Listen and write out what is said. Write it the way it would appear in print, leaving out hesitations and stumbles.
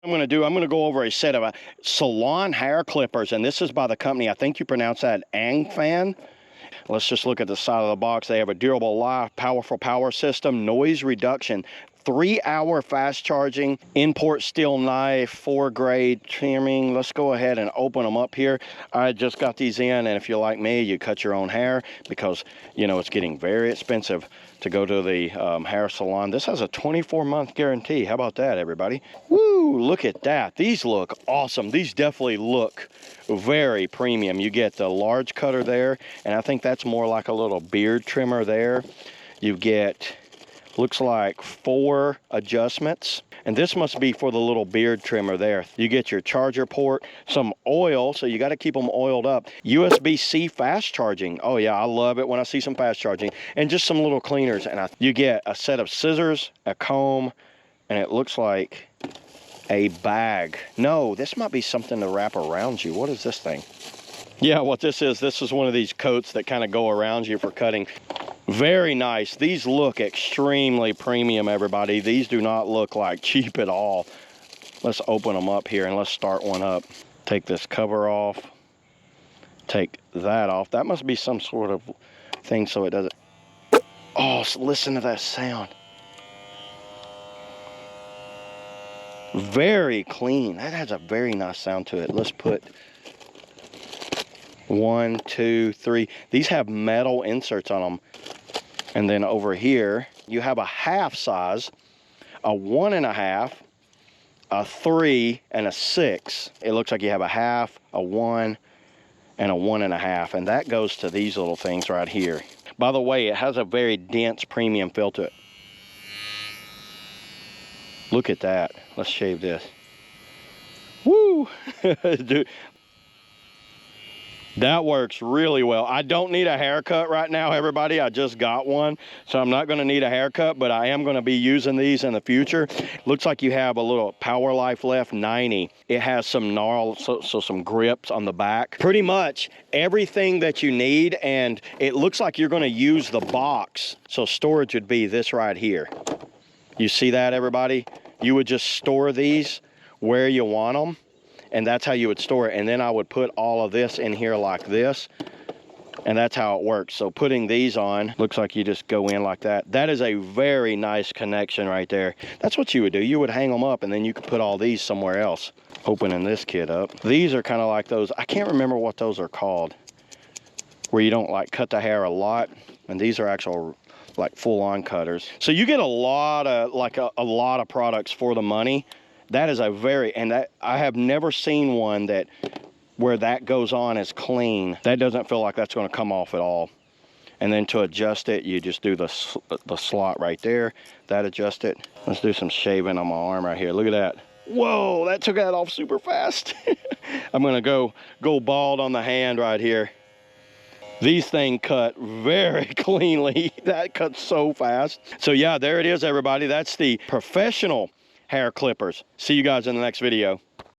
I'm gonna go over a set of salon hair clippers, and this is by the company, I think you pronounce that Angfan. Let's just look at the side of the box. They have a durable life, powerful power system, noise reduction, 3-hour fast charging, import steel knife, 4-grade trimming. Let's go ahead and open them up here. I just got these in, and if you're like me, you cut your own hair because, you know, it's getting very expensive to go to the hair salon. This has a 24-month guarantee. How about that, everybody? Woo, look at that. These look awesome. These definitely look very premium. You get the large cutter there, and I think that's more like a little beard trimmer there. You get, looks like 4 adjustments, and this must be for the little beard trimmer there. You get your charger port, some oil, so you got to keep them oiled up. USB-C fast charging. Oh yeah, I love it when I see some fast charging. And just some little cleaners, and you get a set of scissors, a comb, and it looks like a bag. No, this might be something to wrap around you. What is this thing? Yeah, what this is one of these coats that kind of go around you for cutting. Very nice. These look extremely premium, everybody. These do not look like cheap at all. Let's open them up here and let's start one up. Take this cover off. Take that off. That must be some sort of thing so it doesn't... Oh, listen to that sound. Very clean. That has a very nice sound to it. Let's put 1, 2, 3. These have metal inserts on them. And then over here, you have a half size, a 1.5, a 3, and a 6. It looks like you have a half, a 1, and a 1.5. And that goes to these little things right here. By the way, it has a very dense premium feel to it. Look at that. Let's shave this. Woo! Dude, that works really well. I don't need a haircut right now, everybody. I just got one, so I'm not going to need a haircut, but I am going to be using these in the future. Looks like you have a little Power Life left 90. It has some gnarl, so some grips on the back. Pretty much everything that you need, and it looks like you're going to use the box. So storage would be this right here. You see that, everybody? You would just store these where you want them, and that's how you would store it. And then I would put all of this in here like this, and that's how it works. So putting these on, looks like you just go in like that. That is a very nice connection right there. That's what you would do. You would hang them up, and then you could put all these somewhere else. Opening this kit up. These are kind of like those, I can't remember what those are called, where you don't like cut the hair a lot, and these are actual like full-on cutters. So you get a lot of a lot of products for the money. That is a very, and that I have never seen one that where that goes on as clean. That doesn't feel like that's going to come off at all. And then to adjust it, you just do the slot right there. That adjust it. Let's do some shaving on my arm right here. Look at that. Whoa, that took that off super fast. I'm gonna go bald on the hand right here. These things cut very cleanly. That cuts so fast. So yeah, there it is, everybody. That's the professional hair clippers. See you guys in the next video.